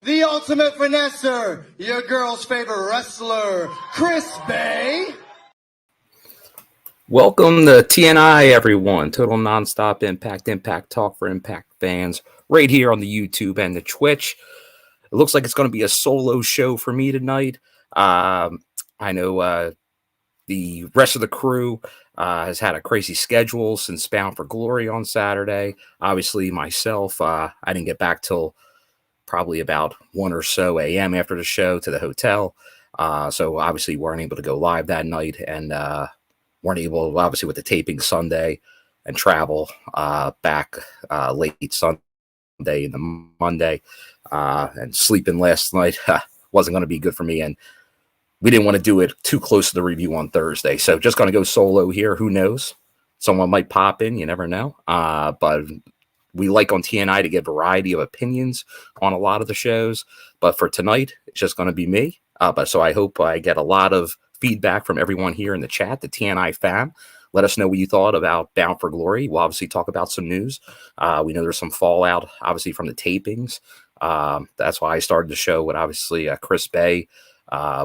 the ultimate finesser, your girl's favorite wrestler, Chris Bay. Welcome to TNI, everyone. Total nonstop impact talk for Impact fans, right here on the YouTube and the Twitch. It looks like it's going to be a solo show for me tonight. I know the rest of the crew has had a crazy schedule since Bound for Glory on Saturday. Obviously, myself, I didn't get back till probably about 1 or so a.m. after the show to the hotel. So obviously weren't able to go live that night, and weren't able, obviously, with the taping Sunday and travel back late Sunday into Monday, and sleeping last night wasn't going to be good for me, and we didn't want to do it too close to the review on Thursday. So just going to go solo here. Who knows? Someone might pop in. You never know. But we like on TNI to get variety of opinions on a lot of the shows. But for tonight, it's just going to be me. So I hope I get a lot of feedback from everyone here in the chat, the TNI fam. Let us know what you thought about Bound for Glory. We'll obviously talk about some news. We know there's some fallout, obviously, from the tapings. That's why I started the show with, obviously, Chris Bay.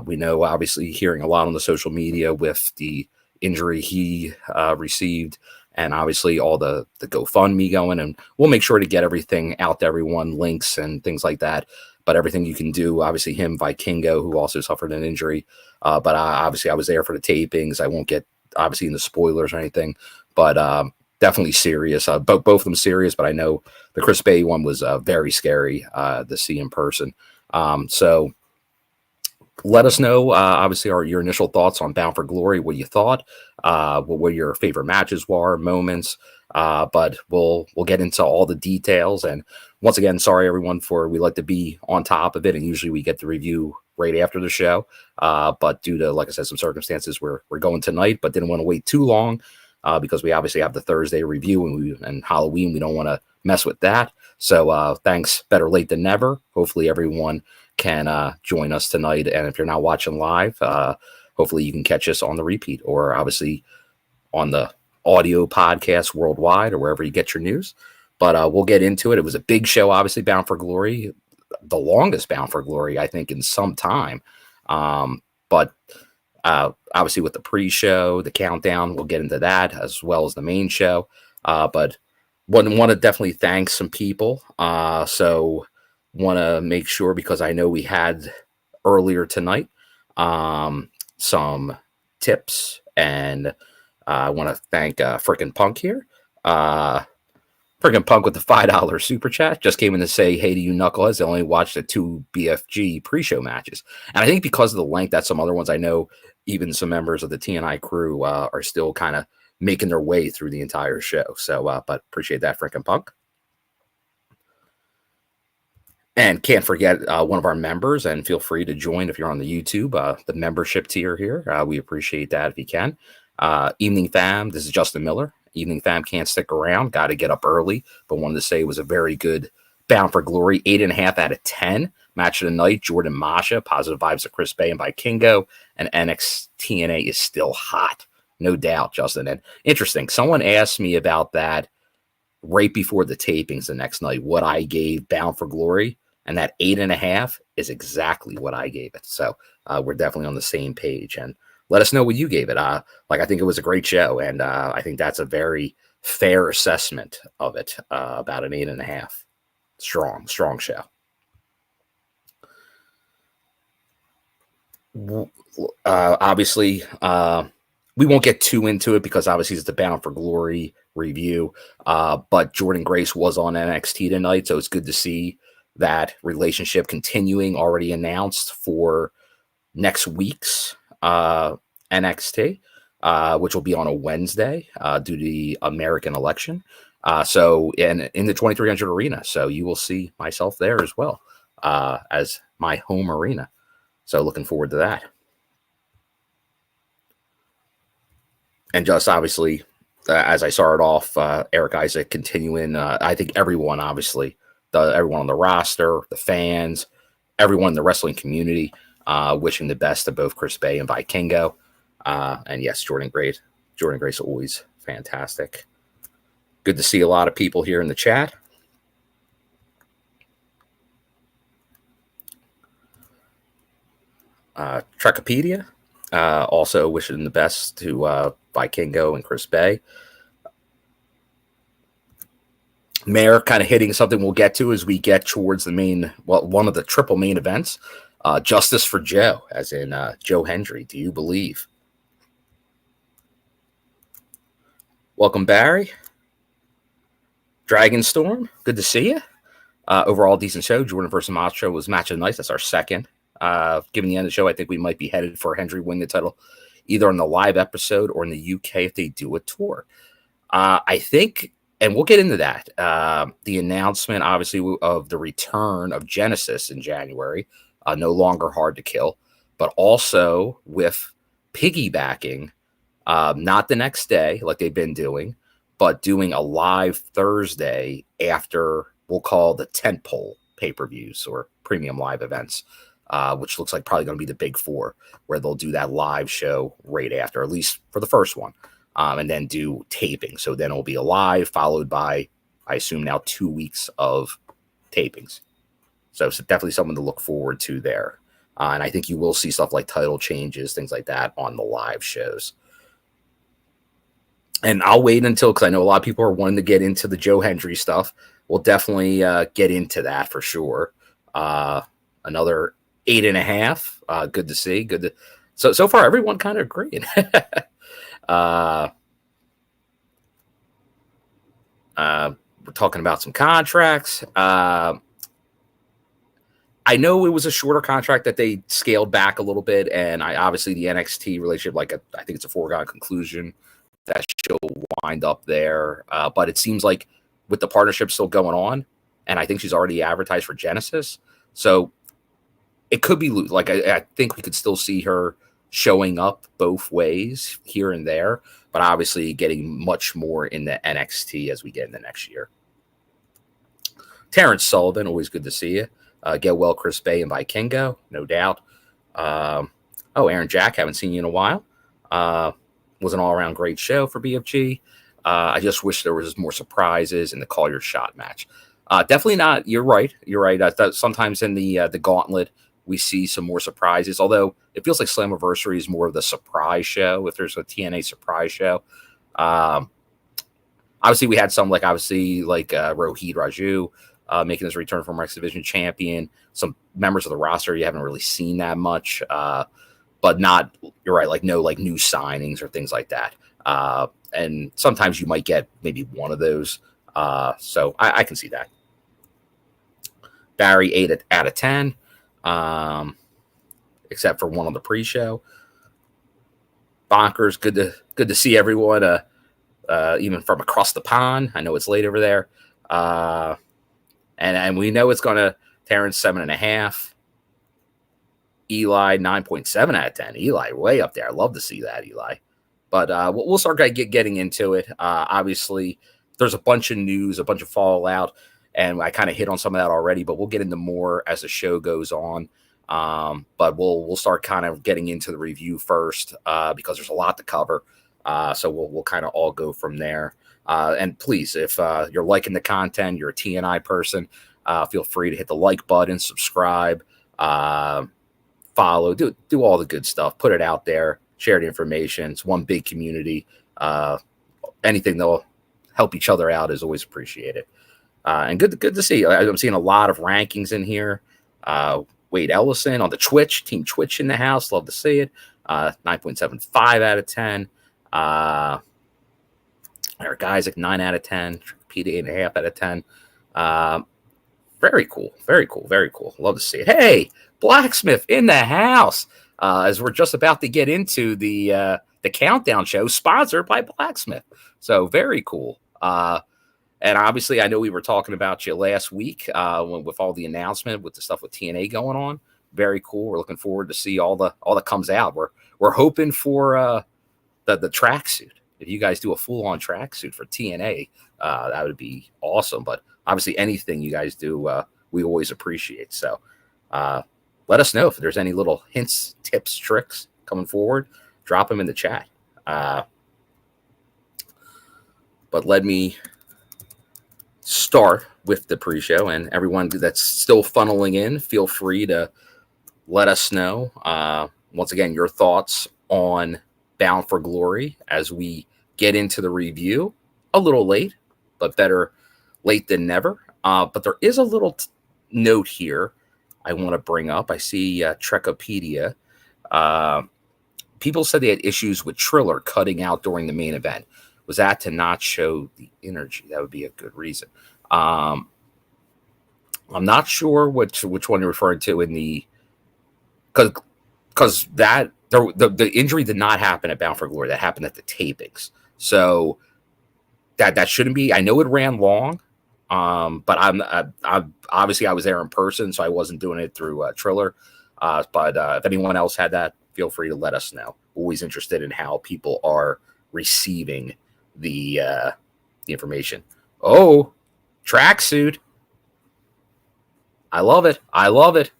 We know, obviously, hearing a lot on the social media with the injury he received, and obviously all the GoFundMe going. And we'll make sure to get everything out to everyone, links and things like that. But everything you can do, obviously him, Vikingo, who also suffered an injury. But obviously I was there for the tapings. I won't get, obviously, in the spoilers or anything. But definitely serious. Both of them serious, but I know the Chris Bay one was very scary to see in person. So let us know, obviously, your initial thoughts on Bound for Glory, what you thought, what your favorite matches were, moments. But we'll get into all the details. And once again, sorry, everyone, we like to be on top of it. And usually we get the review right after the show. But due to, like I said, some circumstances, we're going tonight, but didn't want to wait too long because we obviously have the Thursday review and Halloween. We don't want to mess with that. So thanks. Better late than never. Hopefully everyone can join us tonight. And if you're not watching live, hopefully you can catch us on the repeat or obviously on the audio podcast worldwide or wherever you get your news. But we'll get into it. It was a big show, obviously, Bound for Glory, the longest Bound for Glory, I think, in some time. But obviously with the pre-show, the countdown, we'll get into that as well as the main show. But want to definitely thank some people. So want to make sure, because I know we had earlier tonight some tips, and I want to thank Frickin' Punk here. Frickin' Punk with the $5 super chat just came in to say, hey to you knuckleheads, I only watched the 2 BFG pre-show matches. And I think because of the length, that's some other ones I know even some members of the TNI crew are still kind of making their way through the entire show. So, but appreciate that, Frickin' Punk. And can't forget one of our members, and feel free to join if you're on the YouTube, the membership tier here. We appreciate that if you can. Evening Fam, this is Justin Miller. Evening Fam can't stick around, got to get up early, but wanted to say it was a very good Bound for Glory, 8.5 out of 10. Match of the night, Jordynne Masha, positive vibes of Chris Bay and Vikingo, and NXT TNA is still hot. No doubt, Justin. And interesting, someone asked me about that right before the tapings the next night, what I gave Bound for Glory, and that 8.5 is exactly what I gave it. So we're definitely on the same page. And let us know what you gave it. I think it was a great show, and I think that's a very fair assessment of it. About an 8.5. Strong show. Obviously, we won't get too into it because obviously it's the Bound for Glory review. But Jordynne Grace was on NXT tonight, so it's good to see that relationship continuing, already announced for next week's NXT, which will be on a Wednesday due to the American election. So in the 2300 arena. So you will see myself there as well as my home arena. So looking forward to that. And just obviously, as I started off, Eric Isaac continuing. I think everyone, obviously, everyone on the roster, the fans, everyone in the wrestling community, wishing the best to both Chris Bay and Vikingo. And yes, Jordynne Grace, always fantastic. Good to see a lot of people here in the chat. Trekopedia. Also wishing the best to Vikingo and Chris Bay. Mayor kind of hitting something we'll get to as we get towards the main, well, one of the triple main events. Justice for Joe, as in Joe Hendry. Do you believe? Welcome, Barry. Dragonstorm, good to see you. Overall, decent show. Jordynne versus Masha was match of the night. That's our second. Given the end of the show, I think we might be headed for Hendry win the title either on the live episode or in the UK if they do a tour. I think, and we'll get into that, the announcement, obviously, of the return of Genesis in January, no longer hard to kill, but also with piggybacking, not the next day like they've been doing, but doing a live Thursday after, we'll call the tentpole pay-per-views or premium live events, which looks like probably going to be the big four, where they'll do that live show right after, at least for the first one, and then do taping. So then it'll be a live followed by, I assume now, 2 weeks of tapings. So it's definitely something to look forward to there. And I think you will see stuff like title changes, things like that on the live shows. And I'll wait until, because I know a lot of people are wanting to get into the Joe Hendry stuff. We'll definitely get into that for sure. Another 8.5. Good to see. Good to. So far, everyone kind of agreed. We're talking about some contracts. I know it was a shorter contract that they scaled back a little bit, and obviously the NXT relationship, I think it's a foregone conclusion that she'll wind up there. But it seems like with the partnership still going on, and I think she's already advertised for Genesis, so it could be loose. Like I think we could still see her showing up both ways here and there, but obviously getting much more in the NXT as we get in the next year. Terrence Sullivan, always good to see you. Get well, Chris Bay and Vikingo, no doubt. Aaron Jack, haven't seen you in a while. Was an all-around great show for BFG. I just wish there was more surprises in the Call Your Shot match. Definitely not. You're right. I thought sometimes in the Gauntlet we see some more surprises. Although it feels like Slammiversary is more of the surprise show. If there's a TNA surprise show, obviously we had some like Rohit Raju making his return from X Division champion. Some members of the roster you haven't really seen that much. But not, you're right, like no new signings or things like that. And sometimes you might get maybe one of those. So I can see that. Barry 8 out of 10, except for one on the pre-show. Bonkers, good to see everyone, even from across the pond. I know it's late over there. And we know it's going to, Terrence 7.5. Eli 9.7 out of 10. Eli way up there. I love to see that, Eli. But we'll start getting into it. Obviously, there's a bunch of news, a bunch of fallout, and I kind of hit on some of that already. But we'll get into more as the show goes on. But we'll start kind of getting into the review first because there's a lot to cover. So we'll kind of all go from there. And please, if you're liking the content, you're a TNI person, feel free to hit the like button, subscribe. Follow, do all the good stuff, put it out there, share the information. It's one big community. Anything that'll help each other out is always appreciated. And good to see. I'm seeing a lot of rankings in here. Wade Ellison on the Twitch, Team Twitch in the house. Love to see it. 9.75 out of 10. Eric Isaac, 9 out of 10. Pete, 8.5 out of 10. Very cool. Love to see it. Hey, Blacksmith in the house. As we're just about to get into the countdown show sponsored by Blacksmith. So very cool. And obviously, I know we were talking about you last week with all the announcement with the stuff with TNA going on. Very cool. We're looking forward to see all that comes out. We're hoping for the tracksuit. If you guys do a full-on tracksuit for TNA, that would be awesome. But obviously, anything you guys do, we always appreciate. So let us know if there's any little hints, tips, tricks coming forward. Drop them in the chat. But let me start with the pre-show. And everyone that's still funneling in, feel free to let us know. Once again, your thoughts on Bound for Glory as we get into the review. A little late, but better late than never. But there is a little note here I want to bring up. I see Trekopedia. People said they had issues with Triller cutting out during the main event. Was that to not show the energy? That would be a good reason. I'm not sure which one you're referring to in the because that the injury did not happen at Bound for Glory. That happened at the tapings. So that shouldn't be. I know it ran long, but I'm obviously I was there in person, so I wasn't doing it through Triller. But if anyone else had that, feel free to let us know. Always interested in how people are receiving the information. Oh, tracksuit. I love it. I love it.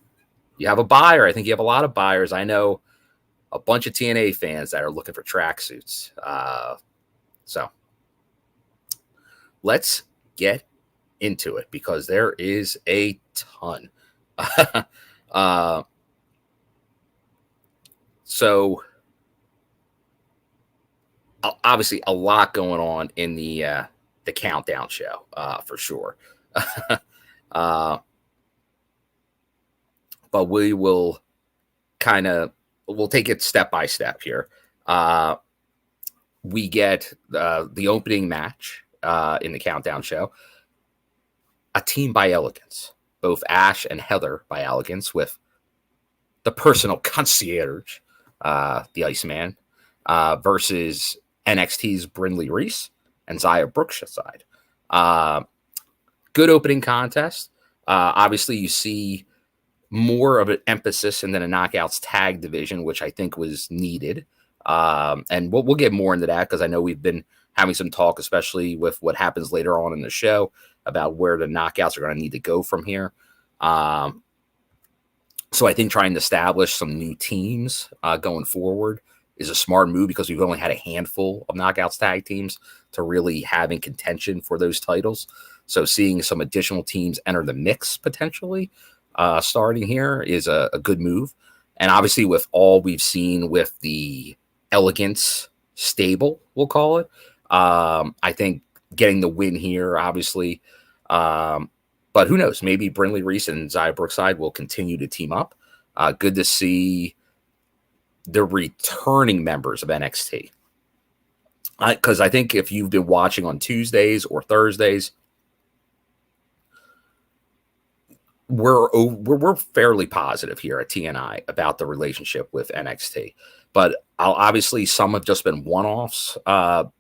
You have a buyer. I think you have a lot of buyers. I know a bunch of TNA fans that are looking for tracksuits. So let's get into it because there is a ton. So obviously a lot going on in the countdown show for sure. But we will we'll take it step by step here. We get the opening match in the countdown show. A team by Elegance, both Ash and Heather by Elegance with the personal concierge, the Iceman, versus NXT's Brinley Reece and Zaya Brookside. Good opening contest. Obviously, you see more of an emphasis in the Knockouts tag division, which I think was needed. And we'll get more into that because I know we've been having some talk, especially with what happens later on in the show, about where the Knockouts are going to need to go from here. So I think trying to establish some new teams going forward is a smart move because we've only had a handful of Knockouts tag teams to really have in contention for those titles. So seeing some additional teams enter the mix potentially starting here is a good move. And obviously with all we've seen with the Elegance stable, we'll call it, I think getting the win here, obviously, but who knows? Maybe Brinley Reece and Zaya Brookside will continue to team up. Good to see the returning members of NXT. Because I think if you've been watching on Tuesdays or Thursdays, we're fairly positive here at TNI about the relationship with NXT. But obviously some have just been one-offs.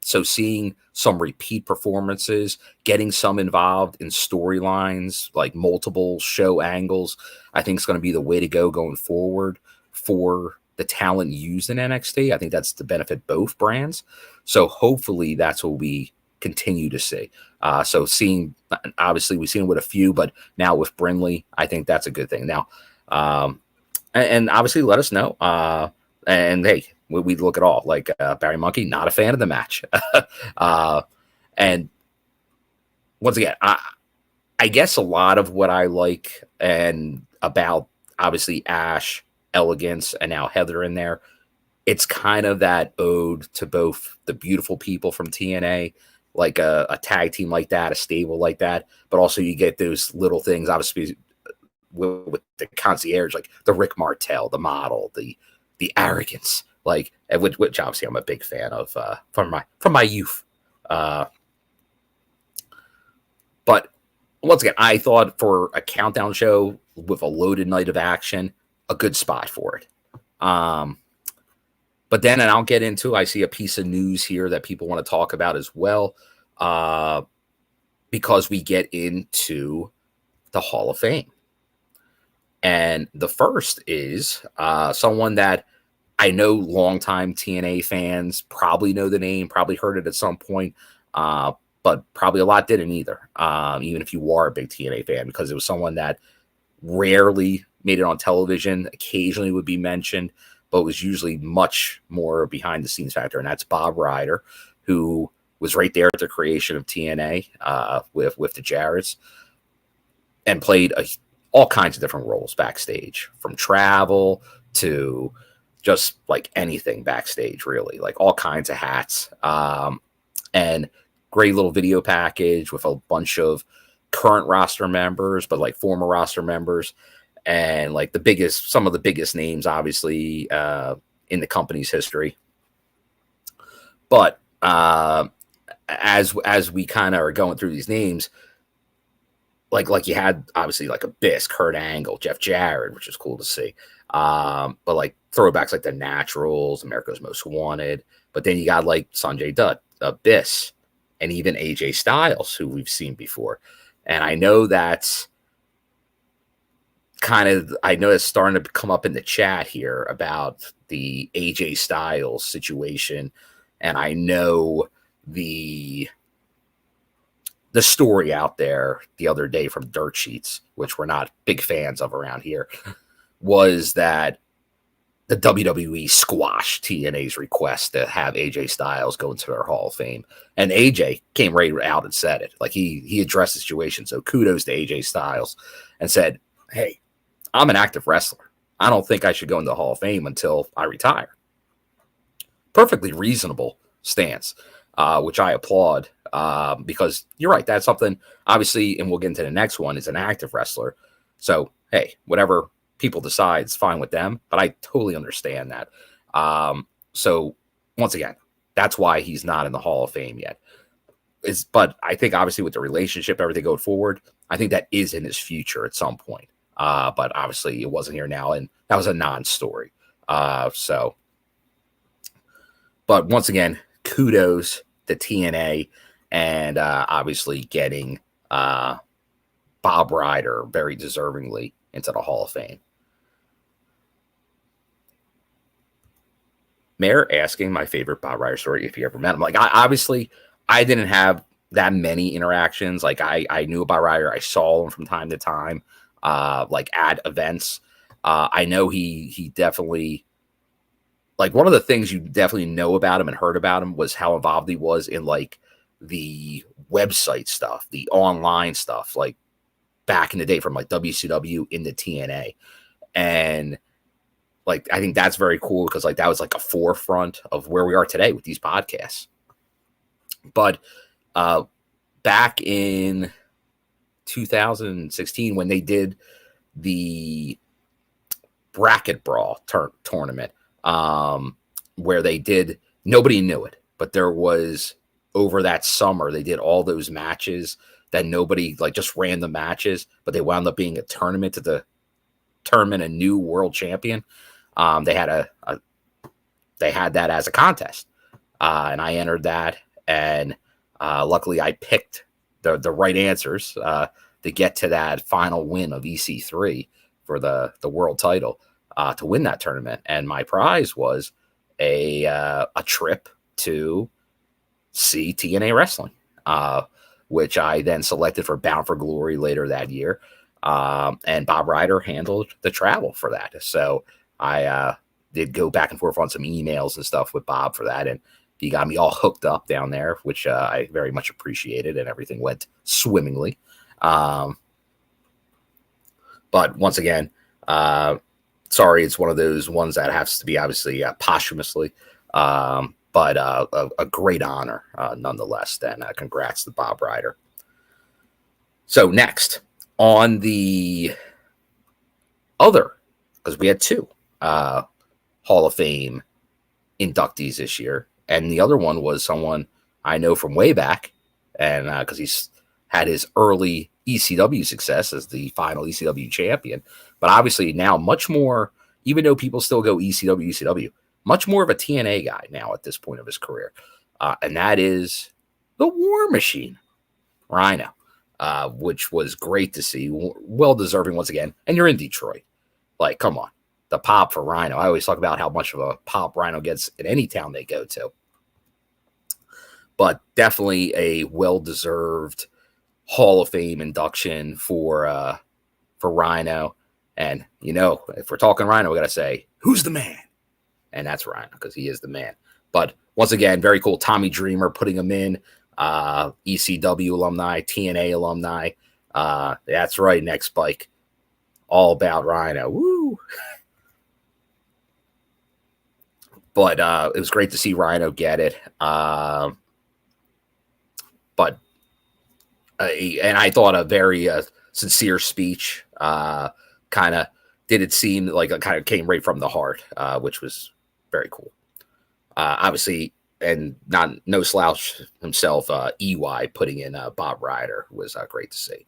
So seeing some repeat performances, getting some involved in storylines, like multiple show angles, I think is going to be the way to go going forward for the talent used in NXT. I think that's to benefit both brands. So hopefully that's what we continue to see. So seeing, obviously we've seen it with a few, but now with Brinley, I think that's a good thing. Now, and obviously let us know. And hey, we look at all like Barry Monkey, not a fan of the match. And once again, I guess a lot of what I like and about obviously Ash, Elegance, and now Heather in there, it's kind of that ode to both the beautiful people from TNA, like a tag team like that, a stable like that, but also you get those little things, obviously with the concierge, like the Rick Martel, the model, the arrogance, like which obviously I'm a big fan of from my youth. But once again, I thought for a countdown show with a loaded night of action, a good spot for it. But then, and I'll get into, I see a piece of news here that people want to talk about as well, because we get into the Hall of Fame. And the first is someone that I know longtime TNA fans probably know the name, probably heard it at some point, but probably a lot didn't either, even if you are a big TNA fan, because it was someone that rarely made it on television, occasionally would be mentioned, but was usually much more behind the scenes factor. And that's Bob Ryder, who was right there at the creation of TNA with the Jarretts and played all kinds of different roles backstage, from travel to just like anything backstage, really, like all kinds of hats. And great little video package with a bunch of current roster members, but like former roster members, and like some of the biggest names, obviously, in the company's history. But as we kind of are going through these names, like you had obviously like Abyss, Kurt Angle, Jeff Jarrett, which is cool to see. But like throwbacks like the Naturals, America's Most Wanted. But then you got like Sanjay Dutt, Abyss, and even AJ Styles, who we've seen before. And I know that's it's starting to come up in the chat here about the AJ Styles situation. And I know the story out there the other day from Dirt Sheets, which we're not big fans of around here, was that the WWE squashed TNA's request to have AJ Styles go into their Hall of Fame. And AJ came right out and said it. Like he addressed the situation. So kudos to AJ Styles and said, hey, I'm an active wrestler. I don't think I should go into the Hall of Fame until I retire. Perfectly reasonable stance, which I applaud, because you're right. That's something, obviously, and we'll get into the next one, is an active wrestler. So, hey, whatever people decide is fine with them, but I totally understand that. So, once again, that's why he's not in the Hall of Fame yet. But I think, obviously, with the relationship, everything going forward, I think that is in his future at some point. But obviously, it wasn't here now, and that was a non-story. But once again, kudos to TNA, and obviously getting Bob Ryder very deservingly into the Hall of Fame. Mayor asking my favorite Bob Ryder story, if you ever met him. Like, I didn't have that many interactions. Like, I knew about Ryder. I saw him from time to time, like at events. I know he definitely, like, one of the things you definitely know about him and heard about him was how involved he was in like the website stuff, the online stuff, like back in the day from like WCW into TNA. And like, I think that's very cool because like that was like a forefront of where we are today with these podcasts. But back in 2016, when they did the bracket brawl tournament, where they did, nobody knew it, but there was, over that summer, they did all those matches that nobody, like just random matches, but they wound up being a tournament to determine a new world champion. They had that as a contest, and I entered that, and luckily I picked the right answers to get to that final win of EC3 for the world title, to win that tournament. And my prize was a trip to see TNA wrestling, which I then selected for Bound for Glory later that year. And Bob Ryder handled the travel for that. So I did go back and forth on some emails and stuff with Bob for that. And he got me all hooked up down there, which I very much appreciated, and everything went swimmingly. But once again, sorry, it's one of those ones that has to be obviously posthumously, but a great honor nonetheless. Then congrats to Bob Ryder. So next on the other, because we had two Hall of Fame inductees this year, and the other one was someone I know from way back, and because he's had his early ECW success as the final ECW champion, but obviously now much more, even though people still go ECW, much more of a TNA guy now at this point of his career. And that is the War Machine, Rhino, which was great to see. Well deserving once again. And you're in Detroit. Like, come on. The pop for Rhino. I always talk about how much of a pop Rhino gets in any town they go to. But definitely a well-deserved Hall of Fame induction for Rhino. And, you know, if we're talking Rhino, we got to say, who's the man? And that's Rhino, because he is the man. But once again, very cool. Tommy Dreamer putting him in. ECW alumni, TNA alumni. That's right, next Spike. all about Rhino. Woo! But it was great to see Rhino get it. But and I thought a very sincere speech. Kind of did it seem like it kind of came right from the heart, which was very cool. Obviously, and no slouch himself, EY putting in Bob Ryder was great to see.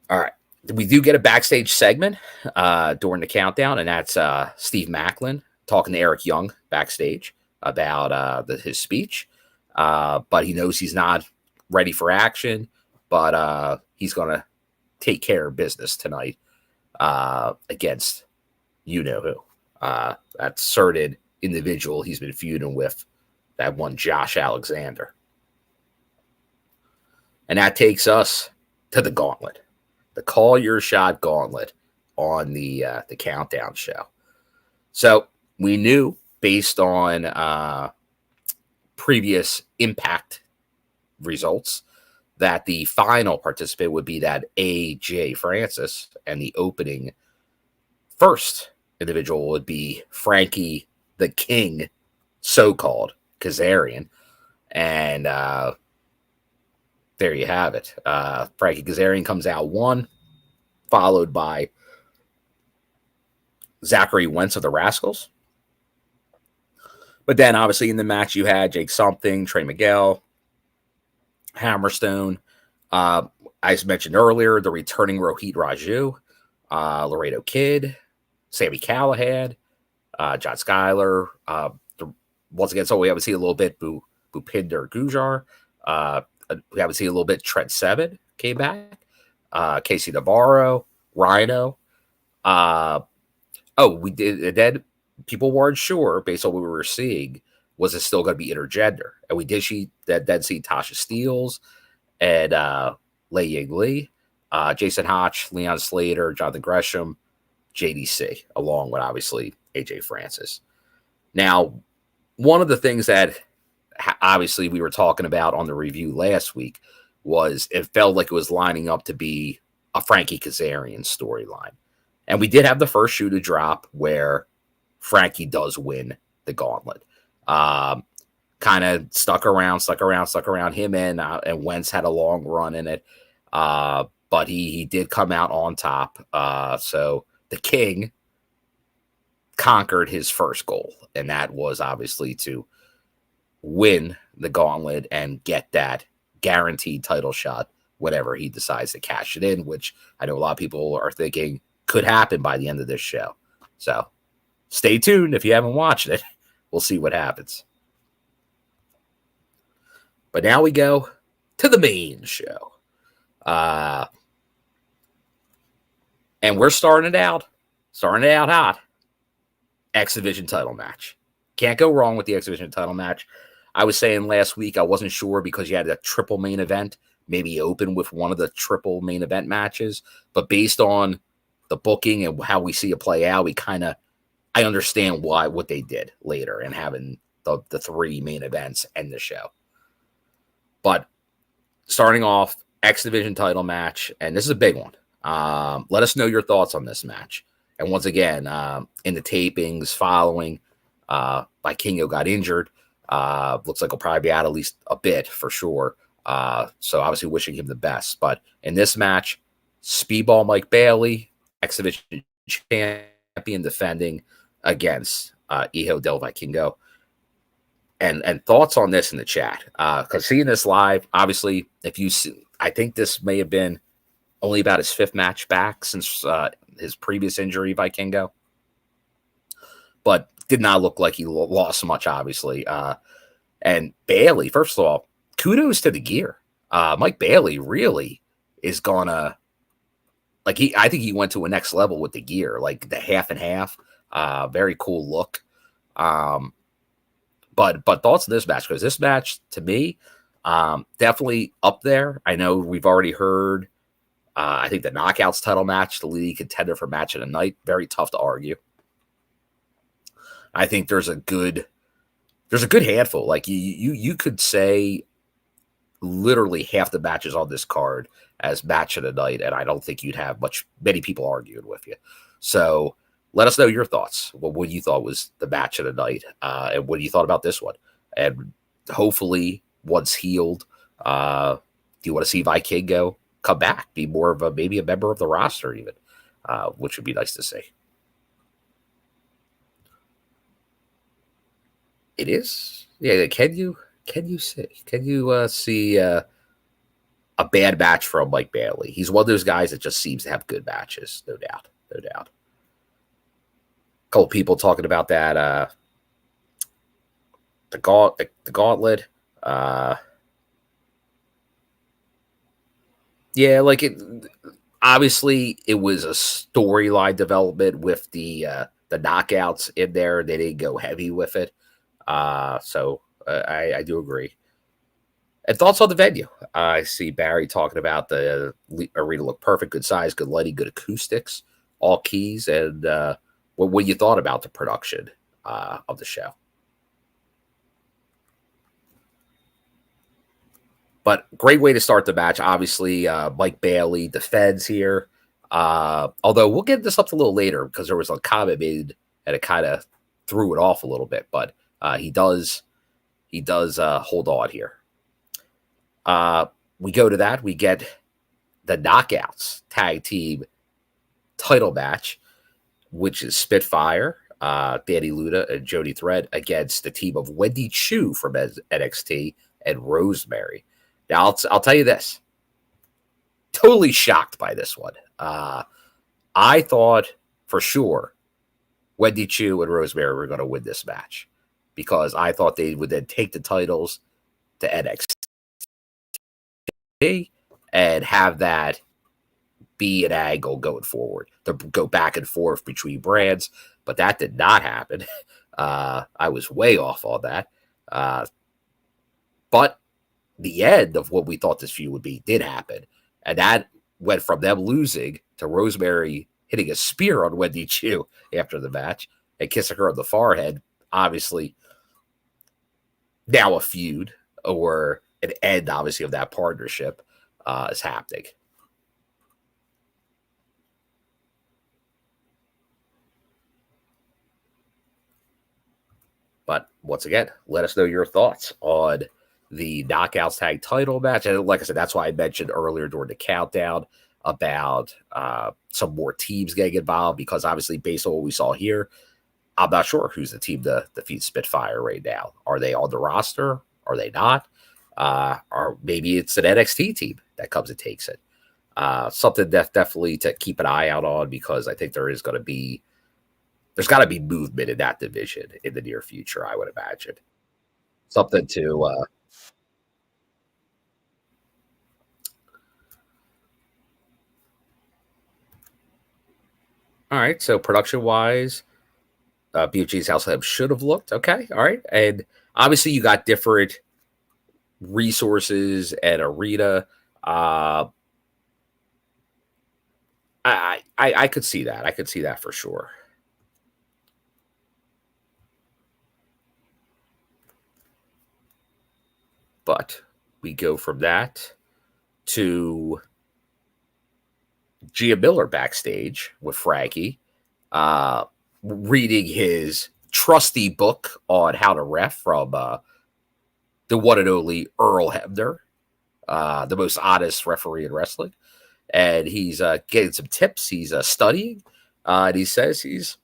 All right. We do get a backstage segment during the countdown, and that's Steve Macklin talking to Eric Young backstage about his speech. But he knows he's not ready for action, but he's going to take care of business tonight against you-know-who. That certain individual he's been feuding with, that one Josh Alexander. And that takes us to the Gauntlet. The Call Your Shot Gauntlet on the Countdown show. So we knew, based on previous Impact results, that the final participant would be that AJ Francis, and the opening first individual would be Franke the King, so-called Kazarian. And there you have it. Franke Kazarian comes out 1, followed by Zachary Wentz of the Rascals. But then, obviously, in the match, you had Jake Something, Trey Miguel, Hammerstone. As mentioned earlier, the returning Rohit Raju, Laredo Kid, Sammy Callahan, John Schuyler. Once again, so we haven't seen a little bit Bhupinder Gujar. We haven't seen a little bit. Trent Seven came back. Casey Navarro, Rhino. We did. And then people weren't sure, based on what we were seeing, was it still going to be intergender? And we did see Tasha Steeles and Lei Ying Lee, Jason Hotch, Leon Slater, Jonathan Gresham, JDC, along with obviously AJ Francis. Now, one of the things that obviously we were talking about on the review last week was it felt like it was lining up to be a Franke Kazarian storyline. And we did have the first shoe to drop where Franke does win the Gauntlet. Kind of stuck around. Him and Wentz had a long run in it. But he did come out on top. So the King conquered his first goal, and that was obviously to win the Gauntlet and get that guaranteed title shot whenever he decides to cash it in, which I know a lot of people are thinking could happen by the end of this show. So stay tuned if you haven't watched it. We'll see what happens. But now we go to the main show. And we're starting it out hot. X Division title match. Can't go wrong with the X Division title match. I was saying last week I wasn't sure because you had a triple main event, maybe open with one of the triple main event matches. But based on the booking and how we see it play out, I understand what they did later and having the 3 main events end the show. But starting off, X Division title match, and this is a big one. Let us know your thoughts on this match. And once again, in the tapings following, Vikingo got injured. Looks like he'll probably be out at least a bit for sure. So obviously wishing him the best. But in this match, Speedball Mike Baily, X Division champion, defending against Hijo del Vikingo. And thoughts on this in the chat. Because seeing this live, obviously, I think this may have been only about his 5th match back since his previous injury, Vikingo. But did not look like he lost much, obviously. And Baily, first of all, kudos to the gear. Mike Baily really is gonna, I think he went to a next level with the gear, like the half and half. Very cool look. But thoughts on this match? Because this match, to me, definitely up there. I know we've already heard, I think the Knockouts title match, the leading contender for match of the night, very tough to argue. I think there's a good handful. Like you could say literally half the matches on this card as match of the night, and I don't think you'd have many people arguing with you. So let us know your thoughts. What you thought was the match of the night, and what you thought about this one. And hopefully, once healed, do you want to see Vikingo come back, be more of maybe a member of the roster even, which would be nice to see. It is, yeah. Can you see a bad match from Mike Baily? He's one of those guys that just seems to have good matches, no doubt, no doubt. A couple people talking about that the Gauntlet. Yeah, like it. Obviously, it was a storyline development with the knockouts in there. They didn't go heavy with it, so I do agree. And thoughts on the venue? I see Barry talking about the arena look perfect, good size, good lighting, good acoustics, all keys. And what you thought about the production of the show? But great way to start the match. Obviously, Mike Baily defends here. Although we'll get this up a little later because there was a comment made and it kind of threw it off a little bit. But he does hold on here. We go to that. We get the Knockouts tag team title match, which is Spitfire, Dani Luna, and Jody Thread against the team of Wendy Choo from NXT and Rosemary. Now, I'll tell you this. Totally shocked by this one. I thought for sure Wendy Choo and Rosemary were going to win this match because I thought they would then take the titles to NXT and have that be an angle going forward to go back and forth between brands, but that did not happen. I was way off on that. But the end of what we thought this feud would be did happen, and that went from them losing to Rosemary hitting a spear on Wendy Choo after the match and kissing her on the forehead. Obviously, now a feud or an end, obviously, of that partnership is happening. But once again, let us know your thoughts on the Knockouts Tag title match. And like I said, that's why I mentioned earlier during the countdown about some more teams getting involved, because obviously, based on what we saw here, I'm not sure who's the team to defeat Spitfire right now. Are they on the roster? Are they not? Or maybe it's an NXT team that comes and takes it. Something definitely to keep an eye out on, because I think there's got to be movement in that division in the near future, I would imagine. Something to all right. So production wise, BFG's House Lab should have looked okay. All right, and obviously you got different resources and arena. I could see that. I could see that for sure. But we go from that to Gia Miller backstage with Franke, reading his trusty book on how to ref from the one and only Earl Hebner, the most honest referee in wrestling. And he's getting some tips. He's studying. And he says he's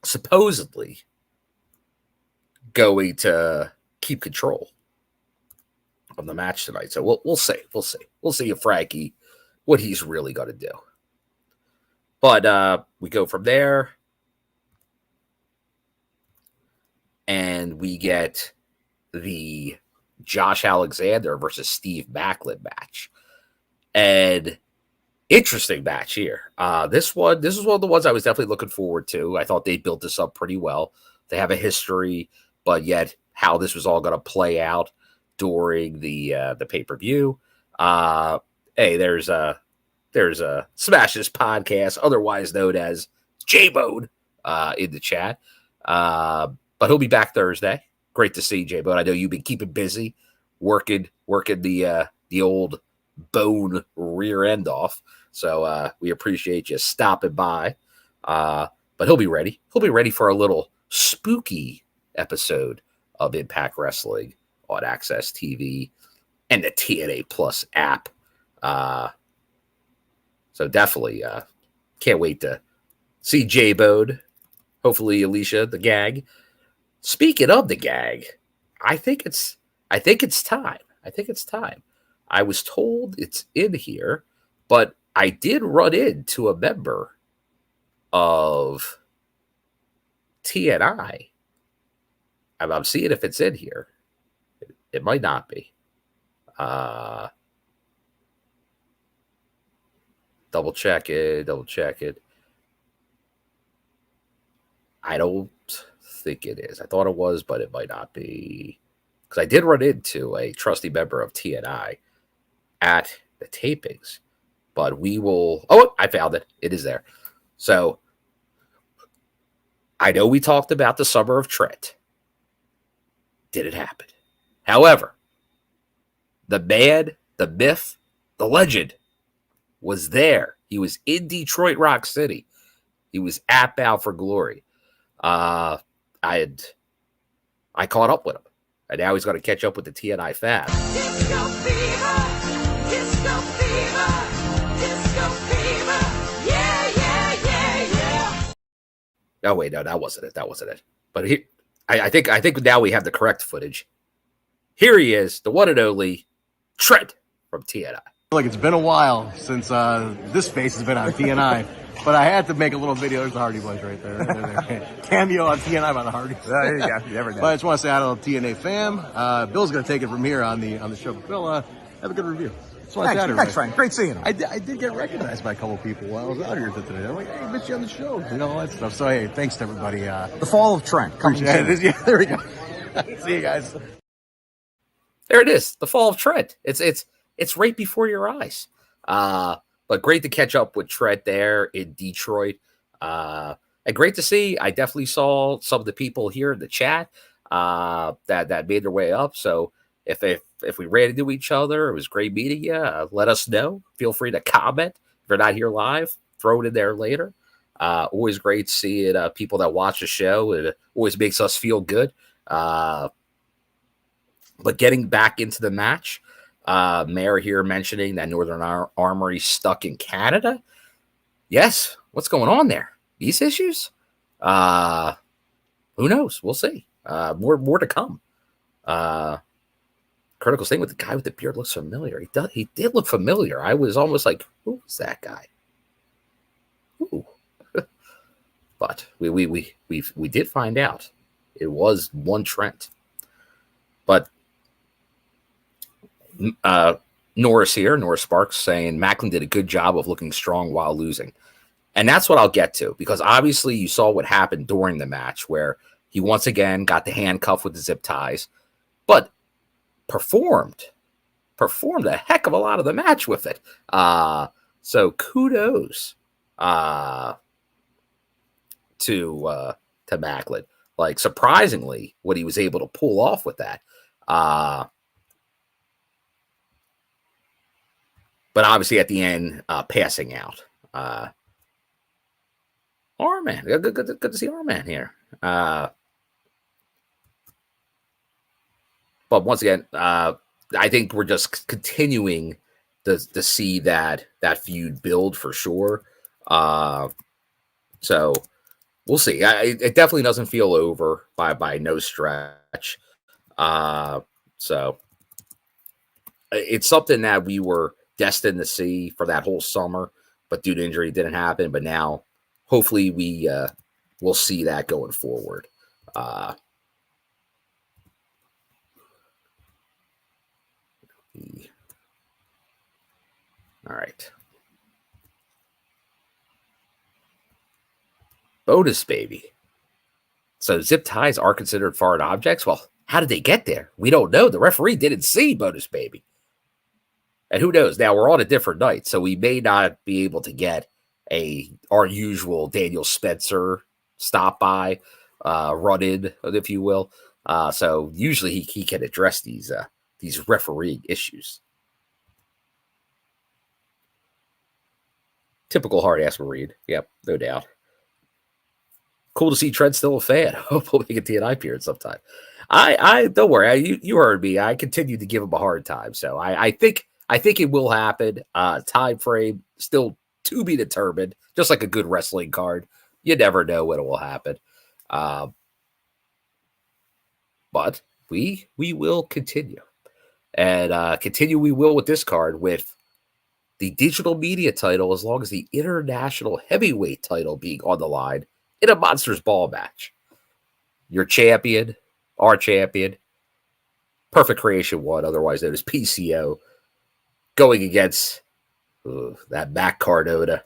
supposedly going to keep control of the match tonight. So we'll see. We'll see if Franke, what he's really going to do. But we go from there. And we get the Josh Alexander versus Steve Macklin match. And interesting match here. This is one of the ones I was definitely looking forward to. I thought they built this up pretty well. They have a history, but yet how this was all going to play out during the pay-per-view. Hey, there's a Smash This podcast, otherwise known as J-Bone, in the chat. But he'll be back Thursday. Great to see you, J-Bone. I know you've been keeping busy working the old bone rear end off. So we appreciate you stopping by. But he'll be ready. He'll be ready for a little spooky episode of Impact Wrestling on Access TV and the TNA Plus app. So definitely can't wait to see J-Bode. Hopefully, Alicia, the gag. Speaking of the gag, I think it's time. I think it's time. I was told it's in here, but I did run into a member of TNI. I'm seeing if it's in here. It might not be. Double check it. I don't think it is. I thought it was, but it might not be. Because I did run into a trusty member of TNI at the tapings. But we will... Oh, I found it. It is there. So, I know we talked about the Summer of Trent. Did it happen? However, the man, the myth, the legend was there. He was in Detroit Rock City. He was at Bound for Glory. I caught up with him. And now he's going to catch up with the TNI fab. Disco fever, disco fever, disco fever, yeah. Oh wait, no, that wasn't it. But I think now we have the correct footage. Here he is, the one and only Trent from TNI. Like it's been a while since this face has been on TNI, but I had to make a little video. There's the Hardy Boys right there. Cameo on TNI by the Hardys. There you go. You never know. But I just want to say hi to TNA fam. Bill's going to take it from here on the show. Bill, have a good review. Thanks, Frank. Great seeing him. I did get recognized by a couple of people while I was out here today. I'm like, hey, I missed you on the show. You know, all that stuff. So, hey, thanks to everybody. The Fall of Trent. Coming soon. Yeah, there we go. See you guys. There it is, the Fall of Trent. It's right before your eyes. But great to catch up with Trent there in Detroit. And great to see. I definitely saw some of the people here in the chat that made their way up. So if we ran into each other, it was great meeting you. Let us know. Feel free to comment. If you're not here live, throw it in there later. Always great seeing people that watch the show. It always makes us feel good. But getting back into the match, Mayor here mentioning that Northern Armory stuck in Canada. Yes, what's going on there? These issues? Who knows? We'll see. More to come. Critical thing with the guy with the beard looks familiar. He did look familiar. I was almost like, who was that guy? Ooh. But we did find out it was one Trent. But Norris Sparks saying Macklin did a good job of looking strong while losing. And that's what I'll get to, because obviously you saw what happened during the match where he once again got the handcuff with the zip ties, but performed a heck of a lot of the match with it. So kudos to Macklin. Like, surprisingly, what he was able to pull off with that. But obviously at the end, passing out. R-Man. Good to see R-Man here. But once again, I think we're just continuing to see that feud build for sure. So we'll see. It definitely doesn't feel over by no stretch. So it's something that we were destined to see for that whole summer, but due to injury, it didn't happen. But now, hopefully, we'll see that going forward. All right. Bonus baby. So zip ties are considered foreign objects? Well, how did they get there? We don't know. The referee didn't see bonus baby. And who knows? Now, we're on a different night, so we may not be able to get our usual Daniel Spencer stop by, run in, if you will. So usually he can address these these refereeing issues. Typical hard-ass Marine. Yep, no doubt. Cool to see Trent still a fan. Hope we'll make a TNI appearance sometime. I don't worry. You heard me. I continue to give him a hard time. So I think it will happen. Time frame still to be determined. Just like a good wrestling card, you never know when it will happen. But we will continue, and continue. We will with this card with the digital media title, as long as the international heavyweight title being on the line in a Monsters Ball match. Your champion, our champion, Perfect Creation 1, otherwise known as PCO, going against that Mac Cardona.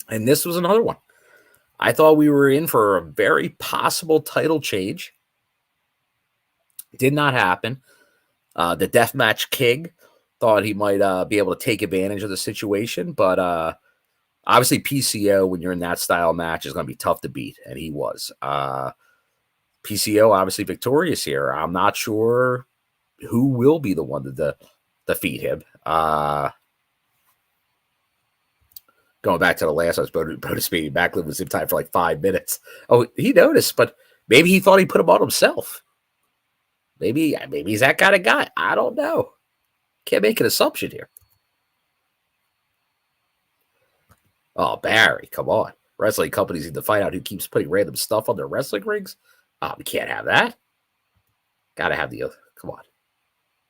And this was another one. I thought we were in for a very possible title change. Did not happen. The Deathmatch King thought he might be able to take advantage of the situation, but obviously PCO, when you're in that style match, is going to be tough to beat, and he was. PCO obviously victorious here. I'm not sure who will be the one to defeat him. Going back to the last one's bonus meeting, Macklin was in time for like 5 minutes. Oh, he noticed, but maybe he thought he put him on himself. Maybe he's that kind of guy. I don't know. Can't make an assumption here. Oh, Barry, come on. Wrestling companies need to find out who keeps putting random stuff on their wrestling rings. Oh, we can't have that. Got to have the other. Come on.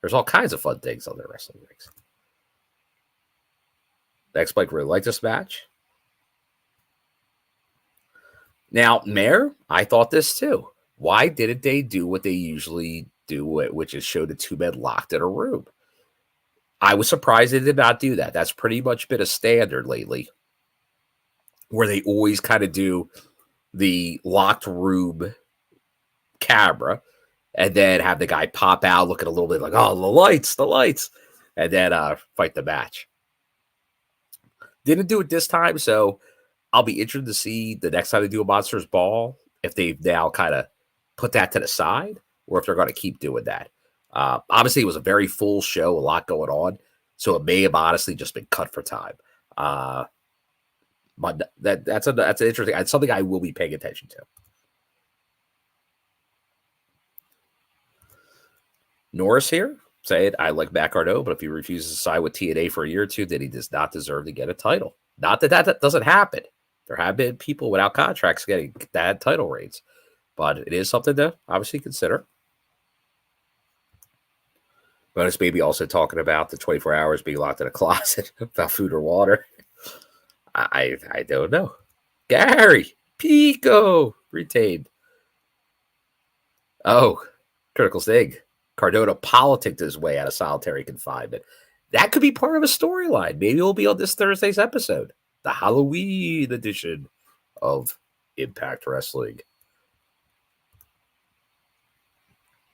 There's all kinds of fun things on their wrestling rings. Next, Blake really liked this match. Now, Mayor, I thought this too. Why didn't they do what they usually do, which is show the two men locked in a room? I was surprised they did not do that. That's pretty much been a standard lately, where they always kind of do the locked room camera and then have the guy pop out looking a little bit like, oh, the lights, and then fight the match. Didn't do it this time, so I'll be interested to see the next time they do a Monsters Ball, if they've now kind of put that to the side, or if they're going to keep doing that. Obviously, it was a very full show, a lot going on, so it may have honestly just been cut for time. But that's an interesting. It's something I will be paying attention to. Norris here saying, I like Mac Cardona, but if he refuses to sign with TNA for a year or two, then he does not deserve to get a title. Not that doesn't happen. There have been people without contracts getting bad title reigns, but it is something to obviously consider. But it's maybe also talking about the 24 hours being locked in a closet without food or water. I don't know. Gary Pico retained. Oh, critical thing. Cardona politicked his way out of solitary confinement. That could be part of a storyline. Maybe it'll be on this Thursday's episode, the Halloween edition of Impact Wrestling.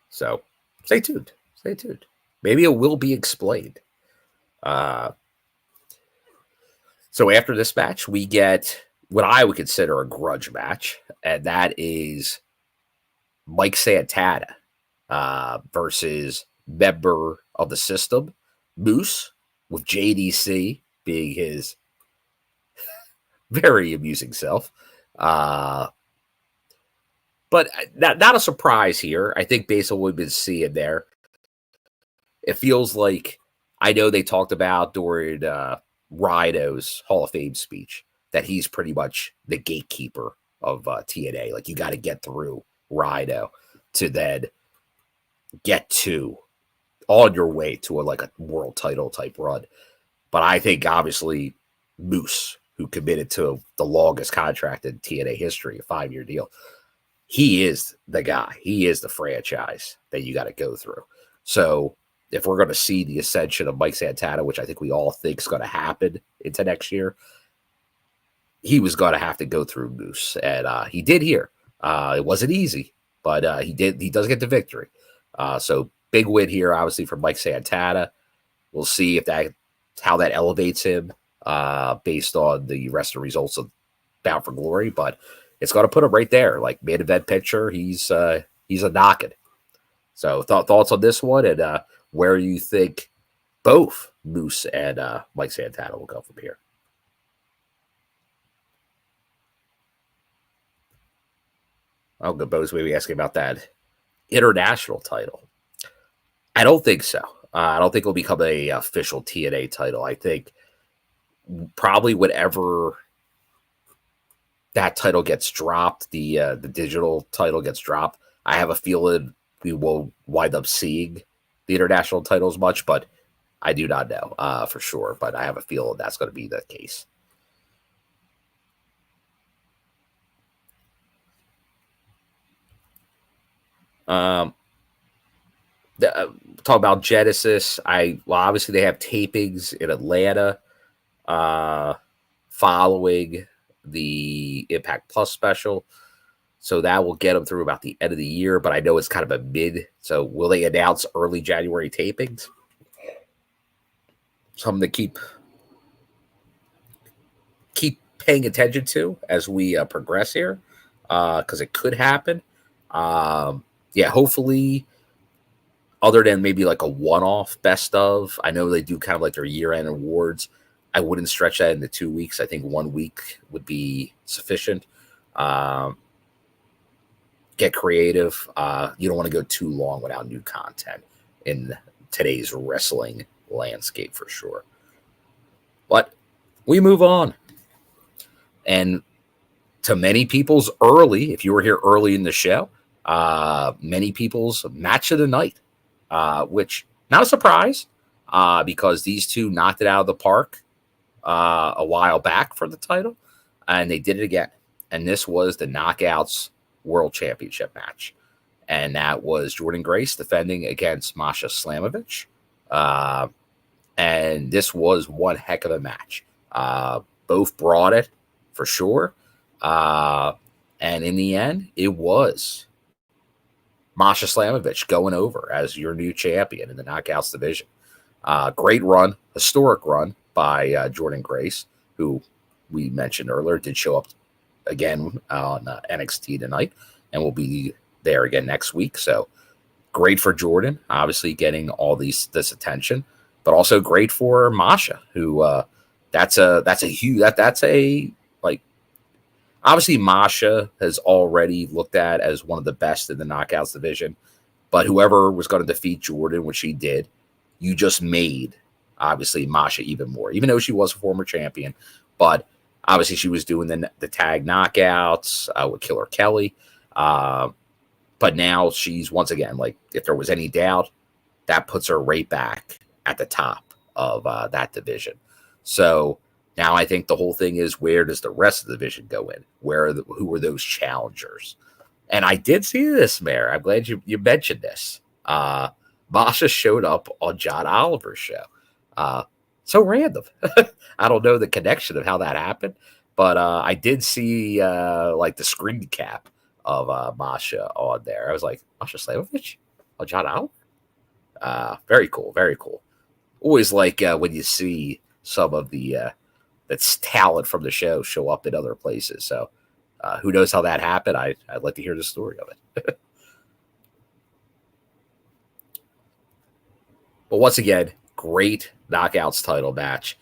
So stay tuned. Stay tuned. Maybe it will be explained. So after this match, we get what I would consider a grudge match, and that is Mike Santana versus member of the system, Moose, with JDC being his very amusing self. But not a surprise here. I think based on what we've been seeing there, it feels like, I know they talked about during Rhino's Hall of Fame speech that he's pretty much the gatekeeper of TNA. Like, you got to get through Rhino to then get to on your way to a world title type run. But I think obviously Moose, who committed to the longest contract in TNA history, a 5-year deal, he is the guy. He is the franchise that you got to go through. So if we're going to see the ascension of Mike Santana, which I think we all think is going to happen into next year, he was going to have to go through Moose. And he did here. It wasn't easy, but he does get the victory. So big win here, obviously, for Mike Santana. We'll see if how that elevates him based on the rest of the results of Bound for Glory. But it's going to put him right there, like main event picture. He's He's a knocking. So thoughts on this one, and where you think both Moose and Mike Santana will go from here. I'll go Bo's maybe asking about that international title. I don't think so. I don't think it'll become a official TNA title. I think probably whenever that title gets dropped, the digital title gets dropped, I have a feeling we will wind up seeing the international titles much, but I do not know for sure. But I have a feeling that's going to be the case. Talk about Genesis. Obviously they have tapings in Atlanta following the Impact Plus special, so that will get them through about the end of the year. But I know it's kind of a mid. So will they announce early January tapings? Something to keep paying attention to as we progress here, because it could happen. Hopefully. Other than maybe like a one-off best of, I know they do kind of like their year-end awards. I wouldn't stretch that into 2 weeks. I think 1 week would be sufficient. Get creative. You don't want to go too long without new content in today's wrestling landscape for sure. But we move on. And to many people's early, if you were here early in the show, many people's match of the night. Which not a surprise, because these two knocked it out of the park a while back for the title, and they did it again. And this was the Knockouts World Championship match, and that was Jordynne Grace defending against Masha Slamovich. And this was one heck of a match. Both brought it for sure, and in the end, it was Masha Slamovich going over as your new champion in the Knockouts division. Great run, historic run by Jordynne Grace, who we mentioned earlier did show up again on NXT tonight and will be there again next week. So great for Jordynne, obviously getting all this attention, but also great for Masha, who that's a huge obviously, Masha has already looked at as one of the best in the Knockouts division, but whoever was going to defeat Jordynne, which she did, you just made, obviously, Masha even more, even though she was a former champion. But obviously, she was doing the tag knockouts with Killer Kelly. But now she's, once again, like, if there was any doubt, that puts her right back at the top of that division. So now I think the whole thing is, where does the rest of the division go in? Who are those challengers? And I did see this, Mayor. I'm glad you mentioned this. Masha showed up on John Oliver's show. So random. I don't know the connection of how that happened, but I did see like the screen cap of Masha on there. I was like, Masha Slamovich on John Oliver? Very cool. Very cool. Always like when you see some of the that's talent from the show show up in other places. So who knows how that happened? I'd like to hear the story of it. But once again, great Knockouts title match.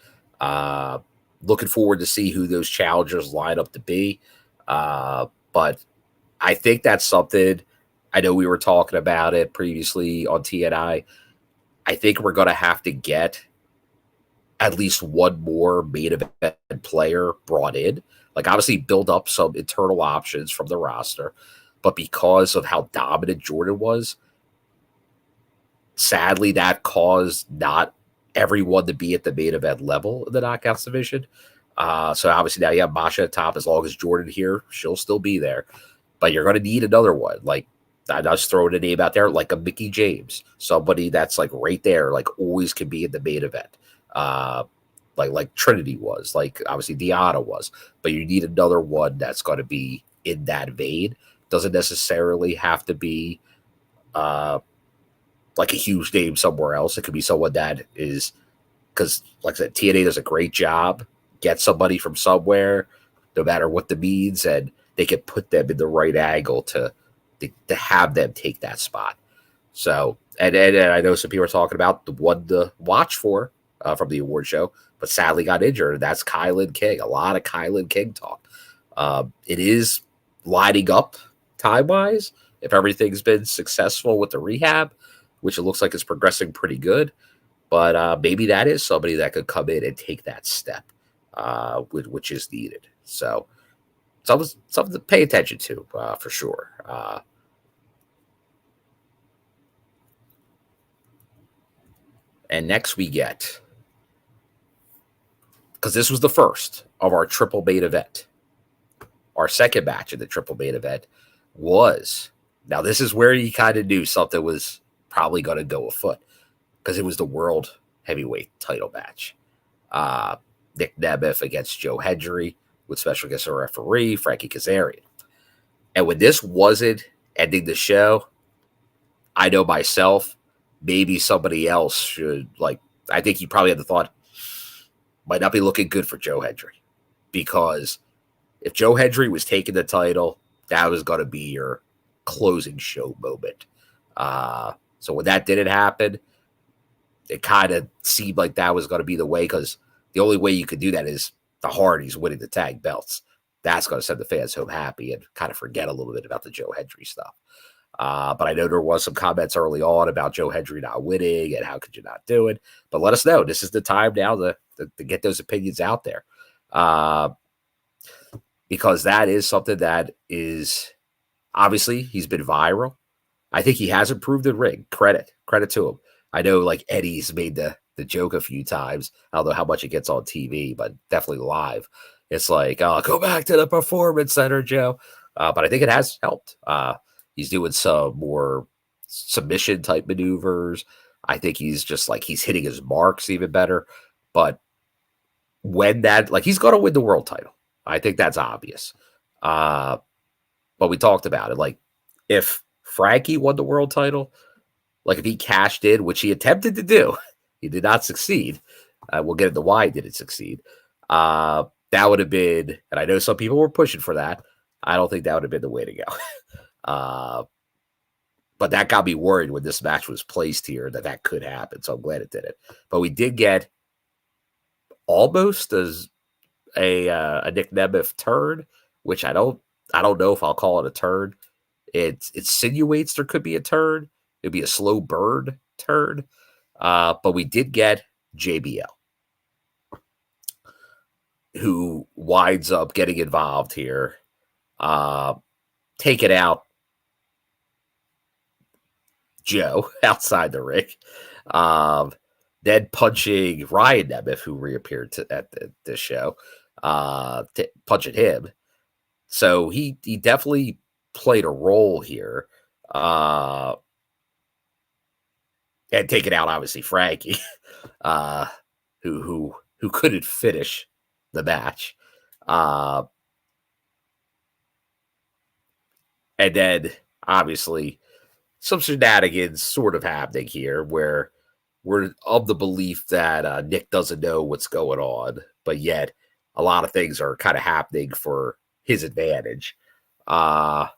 Looking forward to see who those challengers line up to be. But I think that's something, I know we were talking about it previously on TNI. I think we're going to have to get at least one more main event player brought in. Like, obviously build up some internal options from the roster, but because of how dominant Jordynne was, sadly that caused not everyone to be at the main event level in the Knockouts division. So obviously now you have Masha at top. As long as Jordynne here, she'll still be there. But you're going to need another one. Like, I just throwing a name out there, like a Mickie James, somebody that's like right there, like always can be in the main event. Like Trinity was, like obviously Deanna was, but you need another one that's going to be in that vein. Doesn't necessarily have to be like a huge name somewhere else. It could be someone that is, because like I said, TNA does a great job. Get somebody from somewhere, no matter what the means, and they can put them in the right angle to to have them take that spot. So, and I know some people are talking about the one to watch for from the award show, but sadly got injured. That's Kylan King. A lot of Kylan King talk. It is lining up time-wise. If everything's been successful with the rehab, which it looks like is progressing pretty good, but maybe that is somebody that could come in and take that step, which is needed. So, something to pay attention to for sure. And next we get, because this was the first of our triple main event. Our second match in the triple main event was, now this is where you kind of knew something was probably going to go afoot, because it was the world heavyweight title match. Nick Nemeth against Joe Hendry with special guest referee Franke Kazarian. And when this wasn't ending the show, I know myself, maybe somebody else should, like, I think he probably had the thought, might not be looking good for Joe Hendry, because if Joe Hendry was taking the title, that was going to be your closing show moment. So when that didn't happen, it kind of seemed like that was going to be the way, because the only way you could do that is the Hardys winning the tag belts. That's going to send the fans home happy and kind of forget a little bit about the Joe Hendry stuff. But I know there was some comments early on about Joe Hendry not winning and how could you not do it. But let us know. This is the time now to get those opinions out there. Because that is something that is, obviously, he's been viral. I think he has improved in ring. Credit to him. I know, like, Eddie's made the joke a few times. I don't know how much it gets on TV, but definitely live. It's like, oh, go back to the Performance Center, Joe. But I think it has helped. He's doing some more submission type maneuvers. I think he's just like, he's hitting his marks even better. But when that, like, he's going to win the world title. I think that's obvious. But we talked about it. Like, if Franke won the world title, like if he cashed in, which he attempted to do, he did not succeed. We'll get into why he didn't succeed. That would have been, and I know some people were pushing for that. I don't think that would have been the way to go. But that got me worried when this match was placed here that could happen. So I'm glad it didn't. But we did get almost as a Nick Nemeth turn, which I don't know if I'll call it a turn. It insinuates there could be a turn. It'd be a slow burn turn. But we did get JBL, who winds up getting involved here, taking out Joe outside the ring, then punching Ryan Nemeth, who reappeared at this show, punching him. So he definitely played a role here, and taking out obviously Franke, who couldn't finish the match, and then obviously some shenanigans sort of happening here where we're of the belief that Nick doesn't know what's going on, but yet a lot of things are kind of happening for his advantage. But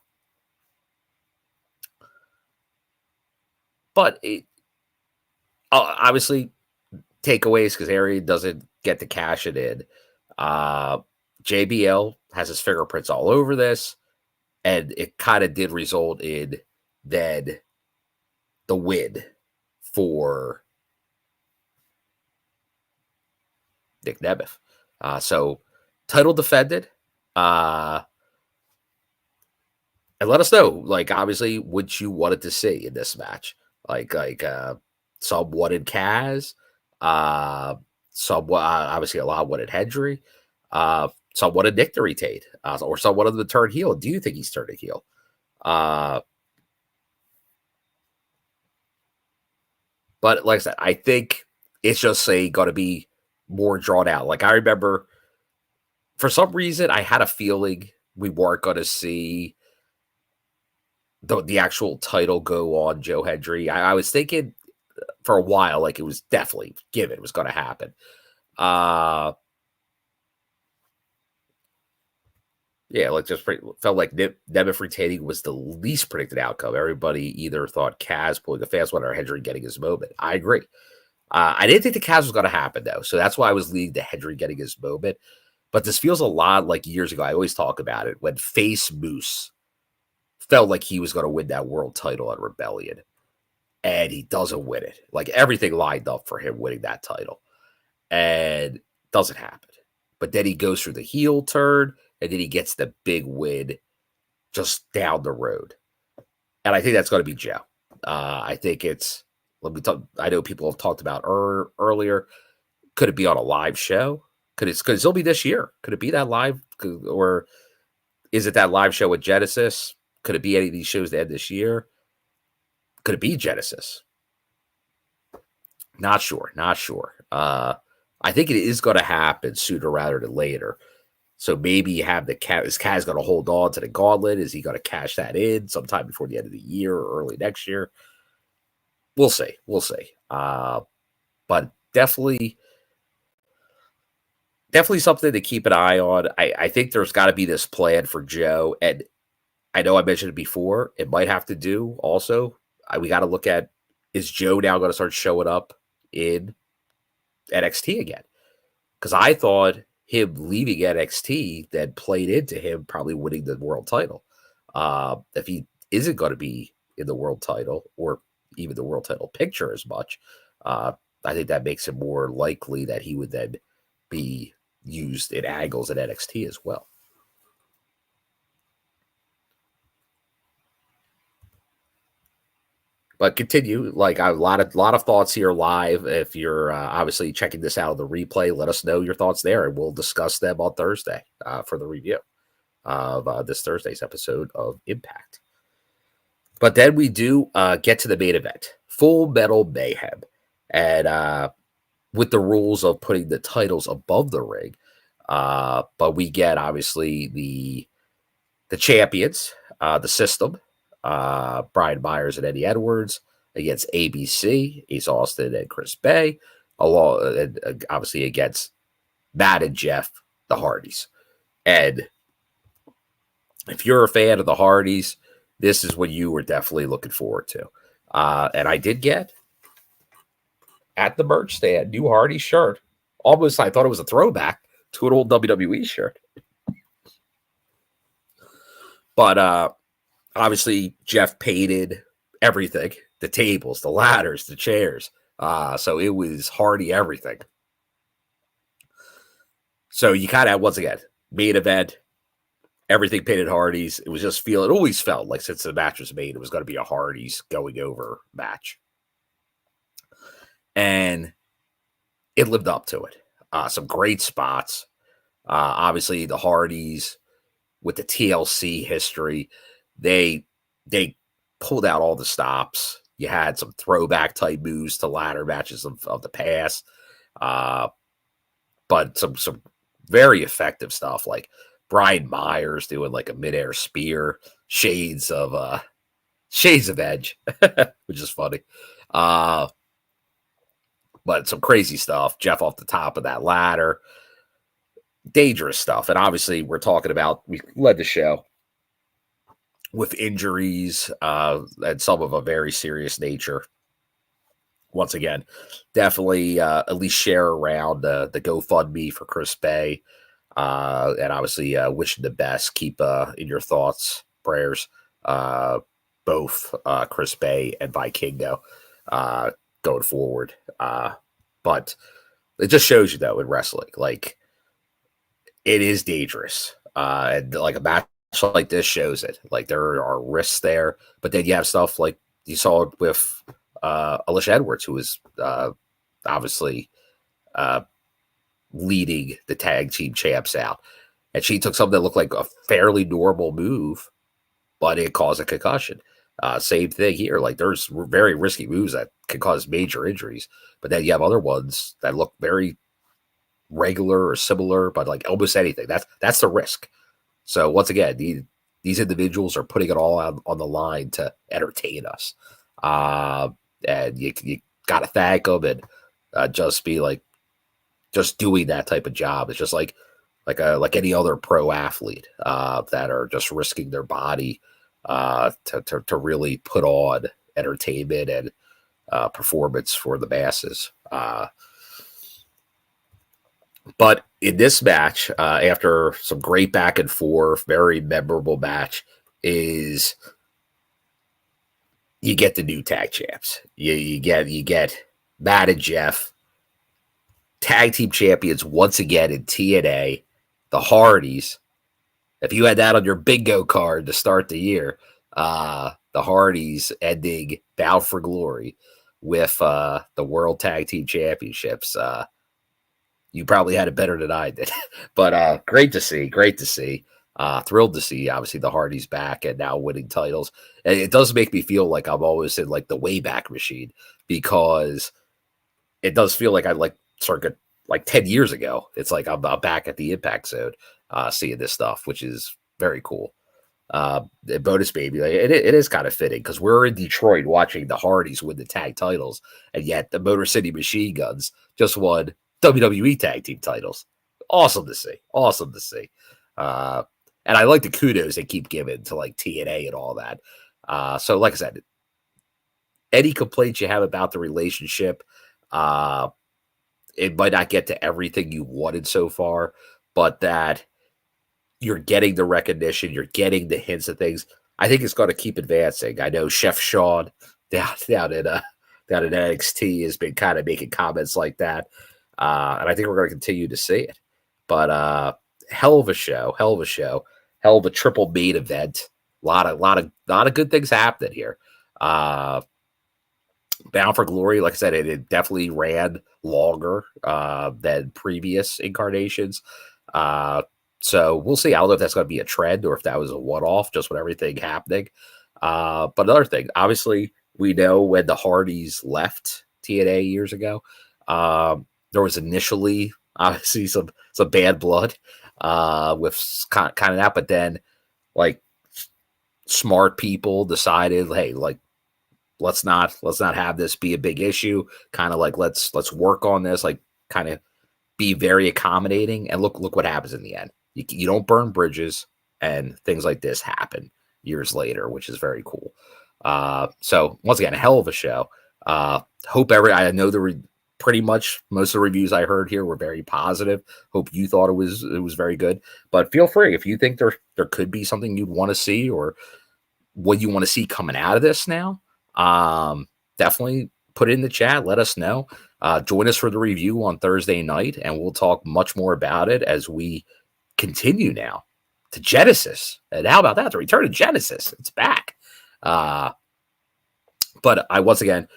it, obviously, takeaways because Arian doesn't get to cash it in. JBL has his fingerprints all over this, and it kind of did result in then the win for Nick Nemeth. So title defended. And let us know, like, obviously, what you wanted to see in this match. Like some wanted Kaz, some obviously a lot wanted Hendry, some wanted Nick to retain, or some wanted to turn heel. Do you think he's turning heel? But like I said, I think it's just going to be more drawn out. Like, I remember for some reason I had a feeling we weren't going to see the actual title go on Joe Hendry. I was thinking for a while, like, it was definitely given it was going to happen. Yeah, like felt like Nemeth retaining was the least predicted outcome. Everybody either thought Kaz pulling a fast one or Hendry getting his moment. I agree. I didn't think the Kaz was going to happen though, so that's why I was leading to Hendry getting his moment. But this feels a lot like years ago. I always talk about it when Face Moose felt like he was going to win that world title at Rebellion, and he doesn't win it. Like everything lined up for him winning that title, and doesn't happen. But then he goes through the heel turn, and then he gets the big win just down the road. And I think that's going to be Joe. I think it's, let me talk, I know people have talked about earlier. Could it be on a live show? Could it still be this year? Could it be that live? Or is it that live show with Genesis? Could it be any of these shows that end this year? Could it be Genesis? Not sure. I think it is going to happen sooner rather than later. So maybe you have is Kaz going to hold on to the Gauntlet? Is he going to cash that in sometime before the end of the year or early next year? We'll see. But definitely something to keep an eye on. I think there's got to be this plan for Joe. And I know I mentioned it before. It might have to do also. We got to look at, is Joe now going to start showing up in NXT again? Because I thought him leaving NXT that played into him probably winning the world title. If he isn't going to be in the world title or even the world title picture as much, I think that makes it more likely that he would then be used in angles at NXT as well. But continue, like a lot of thoughts here live. If you're obviously checking this out on the replay, let us know your thoughts there, and we'll discuss them on Thursday for the review of this Thursday's episode of Impact. But then we do get to the main event, Full Metal Mayhem, and with the rules of putting the titles above the ring. But we get obviously the champions, the system. Brian Myers and Eddie Edwards against ABC, Ace Austin and Chris Bay, along and obviously against Matt and Jeff, the Hardys. And if you're a fan of the Hardys, this is what you were definitely looking forward to. And I did get at the merch stand new Hardys shirt. Almost, I thought it was a throwback to an old WWE shirt. But obviously, Jeff painted everything, the tables, the ladders, the chairs. So it was Hardy everything. So you kind of, once again, main event, everything painted Hardys. It was just it always felt like since the match was made, it was going to be a Hardys going over match. And it lived up to it. Some great spots. Obviously, the Hardys with the TLC history, they pulled out all the stops. You had some throwback type moves to ladder matches of the past, but some very effective stuff like Brian Myers doing like a midair spear, shades of Edge, which is funny. But some crazy stuff. Jeff off the top of that ladder, dangerous stuff. And obviously, we led the show with injuries and some of a very serious nature. Once again, definitely at least share around the GoFundMe for Chris Bay. And obviously wishing the best. Keep in your thoughts, prayers, both Chris Bay and Vikingo going forward. But it just shows you, though, in wrestling, like, it is dangerous. And like a match like this shows it. Like, there are risks there, but then you have stuff like you saw with Alicia Edwards, who was obviously leading the tag team champs out, and she took something that looked like a fairly normal move, but it caused a concussion. Same thing here. Like, there's very risky moves that can cause major injuries, but then you have other ones that look very regular or similar, but like almost anything. That's the risk. So once again, these individuals are putting it all on the line to entertain us. And you got to thank them and just be like, just doing that type of job. It's just like like any other pro athlete that are just risking their body to really put on entertainment and performance for the masses. But in this match, after some great back and forth, very memorable match, is you get the new tag champs. You get Matt and Jeff, tag team champions once again in TNA. The Hardys. If you had that on your bingo card to start the year, the Hardys ending Bound for Glory with the World Tag Team Championships. You probably had it better than I did. But great to see. Thrilled to see, obviously, the Hardys back and now winning titles. And it does make me feel like I'm always in like the Wayback Machine, because it does feel like I like circa like 10 years ago. It's like I'm back at the Impact Zone seeing this stuff, which is very cool. Bonus baby, like, it is kind of fitting because we're in Detroit watching the Hardys win the tag titles, and yet the Motor City Machine Guns just won WWE tag team titles. Awesome to see. And I like the kudos they keep giving to like TNA and all that. So like I said, any complaints you have about the relationship, it might not get to everything you wanted so far, but that you're getting the recognition, you're getting the hints of things. I think it's going to keep advancing. I know Chef Sean down in NXT has been kind of making comments like that, and I think we're going to continue to see it. But hell of a show, hell of a triple main event. A lot of good things happening here. Bound for Glory, like I said, it definitely ran longer than previous incarnations. So we'll see. I don't know if that's going to be a trend or if that was a one-off, just with everything happening. But another thing, obviously, we know when the Hardys left TNA years ago, there was initially obviously some bad blood with kind of that, but then like smart people decided, hey, like let's not have this be a big issue. Kind of like let's work on this, like kind of be very accommodating, and look what happens in the end. You don't burn bridges, and things like this happen years later, which is very cool. So once again, a hell of a show. Hope I know pretty much most of the reviews I heard here were very positive. Hope you thought it was very good. But feel free if you think there could be something you'd want to see or what you want to see coming out of this now. Definitely put it in the chat. Let us know. Join us for the review on Thursday night, and we'll talk much more about it as we continue now to Genesis. And how about that? The return of Genesis. It's back. But I once again,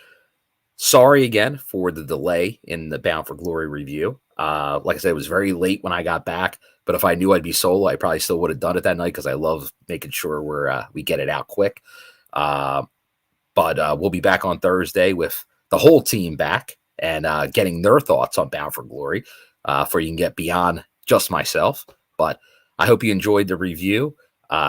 sorry again for the delay in the Bound for Glory review. Like I said, it was very late when I got back, but if I knew I'd be solo, I probably still would have done it that night because I love making sure we get it out quick. But we'll be back on Thursday with the whole team back and getting their thoughts on Bound for Glory for you can get beyond just myself. But I hope you enjoyed the review.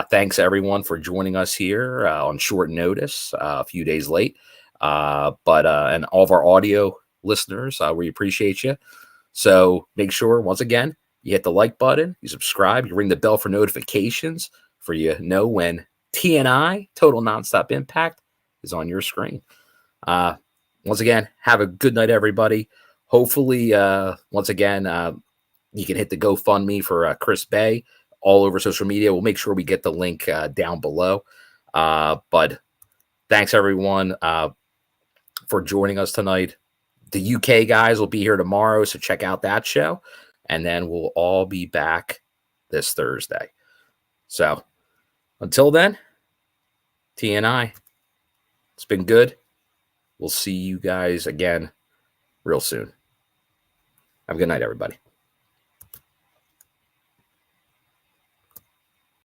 Thanks, everyone, for joining us here on short notice, a few days late. But and all of our audio listeners, we appreciate you. So make sure, once again, you hit the like button, you subscribe, you ring the bell for notifications for you know when TNI, Total Nonstop Impact, is on your screen. Once again, have a good night, everybody. Hopefully, once again, you can hit the GoFundMe for Chris Bay all over social media. We'll make sure we get the link down below. But thanks, everyone, for joining us tonight. The UK guys will be here tomorrow, so check out that show. And then we'll all be back this Thursday. So until then, TNI, it's been good. We'll see you guys again real soon. Have a good night, everybody.